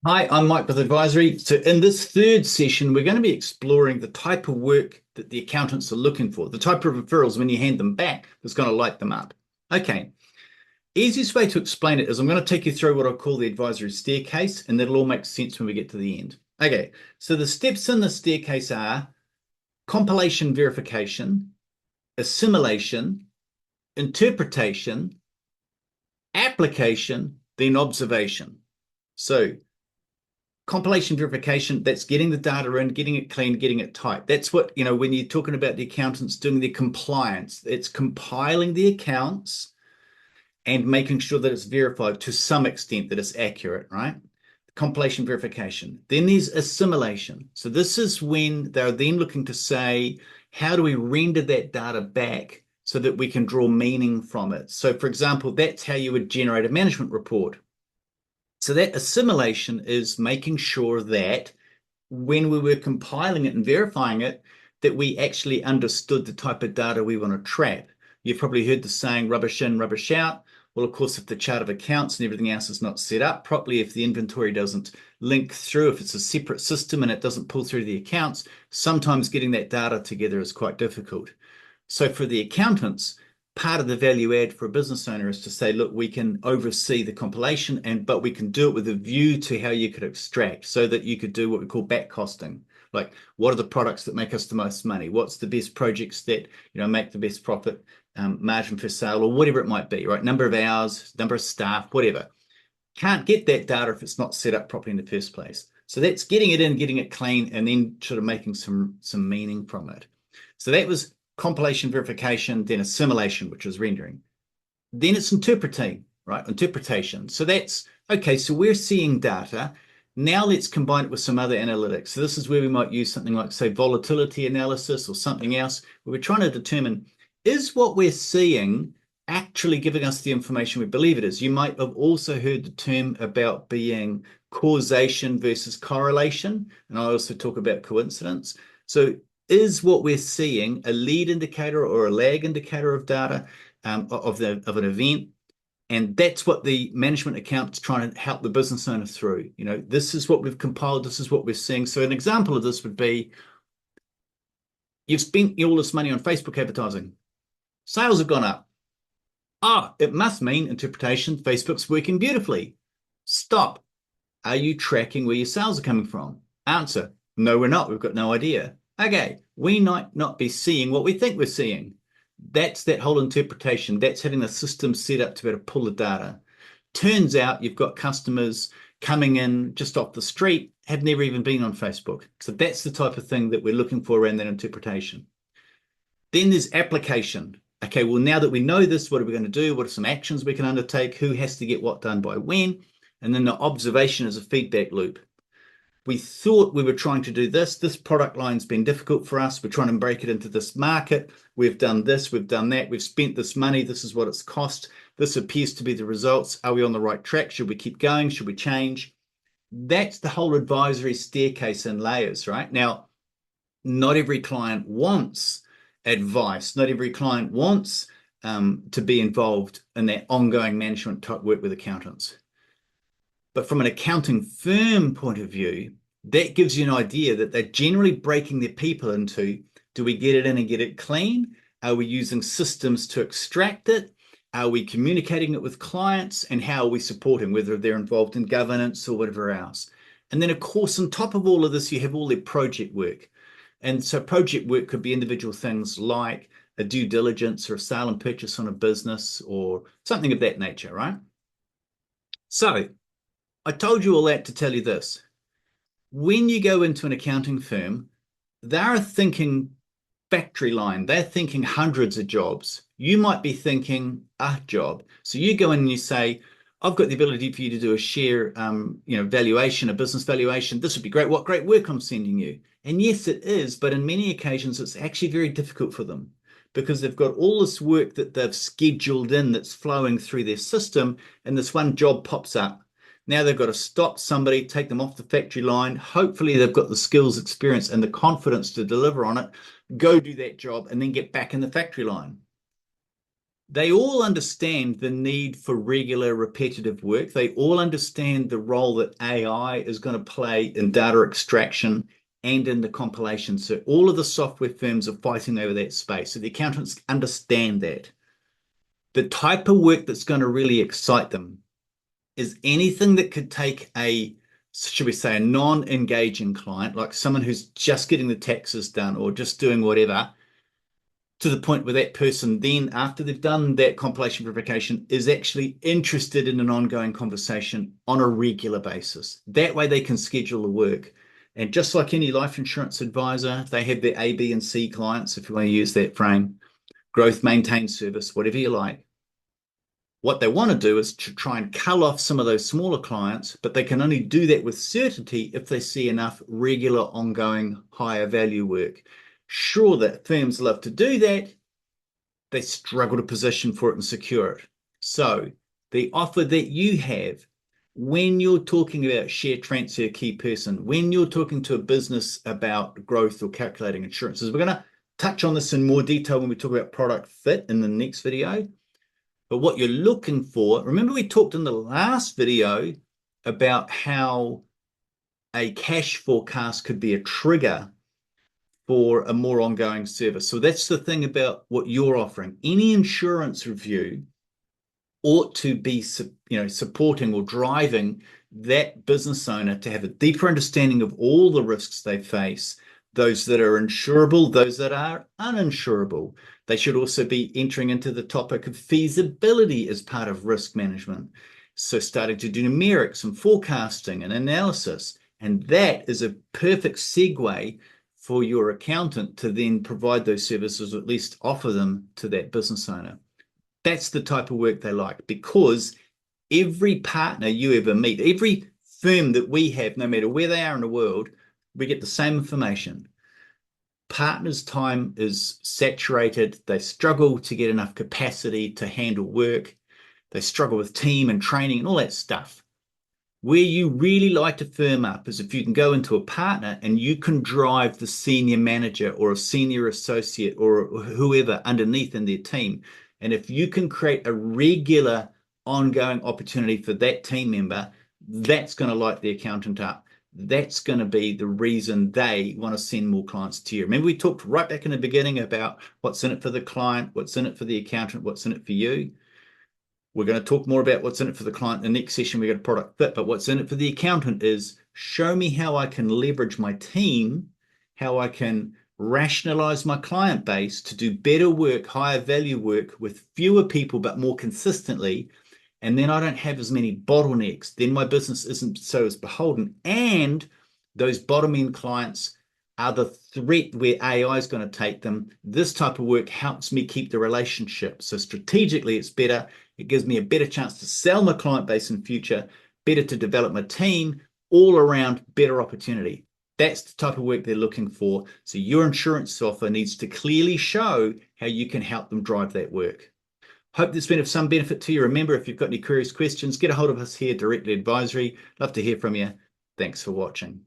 Hi, I'm Mike with Advisory. So in this third session, we're going to be exploring the type of work that the accountants are looking for, the type of referrals when you hand them back that's going to light them up. Okay, easiest way to explain it is I'm going to take you through what I call the advisory staircase, and that'll all make sense when we get to the end. Okay, so the steps in the staircase are compilation verification, assimilation, interpretation, application, then observation. So compilation verification, that's getting the data in, getting it clean, getting it tight. That's what, when you're talking about the accountants doing their compliance, it's compiling the accounts and making sure that it's verified to some extent, that it's accurate, right? Compilation verification. Then there's assimilation. So this is when they're then looking to say, how do we render that data back so that we can draw meaning from it? So for example, that's how you would generate a management report. So that assimilation is making sure that when we were compiling it and verifying it, that we actually understood the type of data we want to trap. You've probably heard the saying, rubbish in, rubbish out. Well, of course, if the chart of accounts and everything else is not set up properly, if the inventory doesn't link through, if it's a separate system and it doesn't pull through the accounts, sometimes getting that data together is quite difficult. So for the accountants, part of the value add for a business owner is to say, look, we can oversee the compilation, but we can do it with a view to how you could extract, so that you could do what we call back costing. Like, what are the products that make us the most money? What's the best projects that make the best profit, margin per sale, or whatever it might be, right? Number of hours, number of staff, whatever. Can't get that data if it's not set up properly in the first place. So that's getting it in, getting it clean, and then sort of making some meaning from it. So that was compilation verification, then assimilation, which is rendering. Then it's interpreting, right? Interpretation. So that's, okay, so we're seeing data. Now let's combine it with some other analytics. So this is where we might use something like, say, volatility analysis or something else, where we're trying to determine, is what we're seeing actually giving us the information we believe it is? You might have also heard the term about being causation versus correlation, and I also talk about coincidence. So is what we're seeing a lead indicator or a lag indicator of data, of an event? And that's what the management account's trying to help the business owner through. This is what we've compiled, this is what we're seeing. So an example of this would be, you've spent all this money on Facebook advertising. Sales have gone up. It must mean, interpretation, Facebook's working beautifully. Stop. Are you tracking where your sales are coming from? Answer, no, we're not. We've got no idea. Okay, we might not be seeing what we think we're seeing. That's that whole interpretation. That's having the system set up to be able to pull the data. Turns out you've got customers coming in just off the street, have never even been on Facebook. So that's the type of thing that we're looking for around that interpretation. Then there's application. Okay, well, now that we know this, what are we going to do? What are some actions we can undertake? Who has to get what done by when? And then the observation is a feedback loop. We thought we were trying to do this. This product line's been difficult for us. We're trying to break it into this market. We've done this, we've done that. We've spent this money. This is what it's cost. This appears to be the results. Are we on the right track? Should we keep going? Should we change? That's the whole advisory staircase in layers, right? Now, not every client wants advice. Not every client wants to be involved in that ongoing management type work with accountants. But from an accounting firm point of view, that gives you an idea that they're generally breaking their people into, do we get it in and get it clean? Are we using systems to extract it? Are we communicating it with clients? And how are we supporting, whether they're involved in governance or whatever else? And then, of course, on top of all of this, you have all their project work. And so project work could be individual things like a due diligence or a sale and purchase on a business or something of that nature, right? So I told you all that to tell you this. When you go into an accounting firm, they're thinking factory line. They're thinking hundreds of jobs. You might be thinking a job. So you go in and you say, I've got the ability for you to do a share, valuation, a business valuation. This would be great. What great work I'm sending you. And yes, it is. But in many occasions, it's actually very difficult for them because they've got all this work that they've scheduled in that's flowing through their system. And this one job pops up. Now they've got to stop somebody, take them off the factory line. Hopefully they've got the skills, experience, and the confidence to deliver on it, go do that job, and then get back in the factory line. They all understand the need for regular repetitive work. They all understand the role that AI is going to play in data extraction and in the compilation. So all of the software firms are fighting over that space. So the accountants understand that. The type of work that's going to really excite them is anything that could take a, should we say, a non-engaging client, like someone who's just getting the taxes done or just doing whatever, to the point where that person then, after they've done that compilation verification, is actually interested in an ongoing conversation on a regular basis. That way they can schedule the work. And just like any life insurance advisor, they have their A, B, and C clients, if you want to use that frame, growth, maintain, service, whatever you like. What they want to do is to try and cull off some of those smaller clients, but they can only do that with certainty if they see enough regular, ongoing, higher value work. Sure, that firms love to do that. They struggle to position for it and secure it. So the offer that you have when you're talking about share transfer key person, when you're talking to a business about growth or calculating insurances, we're going to touch on this in more detail when we talk about product fit in the next video. But what you're looking for, remember we talked in the last video about how a cash forecast could be a trigger for a more ongoing service. So that's the thing about what you're offering. Any insurance review ought to be, supporting or driving that business owner to have a deeper understanding of all the risks they face, those that are insurable, those that are uninsurable. They should also be entering into the topic of feasibility as part of risk management. So starting to do numerics and forecasting and analysis. And that is a perfect segue for your accountant to then provide those services, or at least offer them to that business owner. That's the type of work they like, because every partner you ever meet, every firm that we have, no matter where they are in the world, we get the same information. Partners' time is saturated. They struggle to get enough capacity to handle work. They struggle with team and training and all that stuff. Where you really like to firm up is if you can go into a partner and you can drive the senior manager or a senior associate or whoever underneath in their team. And if you can create a regular ongoing opportunity for that team member, that's going to light the accountant up. That's going to be the reason they want to send more clients to you. Remember, we talked right back in the beginning about what's in it for the client, what's in it for the accountant, what's in it for you. We're going to talk more about what's in it for the client in the next session. We got a product fit, but what's in it for the accountant is show me how I can leverage my team, how I can rationalize my client base to do better work, higher value work with fewer people, but more consistently. And then I don't have as many bottlenecks. Then my business isn't so as beholden. And those bottom end clients are the threat where AI is going to take them. This type of work helps me keep the relationship. So strategically, it's better. It gives me a better chance to sell my client base in future, better to develop my team, all around better opportunity. That's the type of work they're looking for. So your insurance software needs to clearly show how you can help them drive that work. Hope this has been of some benefit to you. Remember, if you've got any queries, questions, get a hold of us here, Directly Advisory. Love to hear from you. Thanks for watching.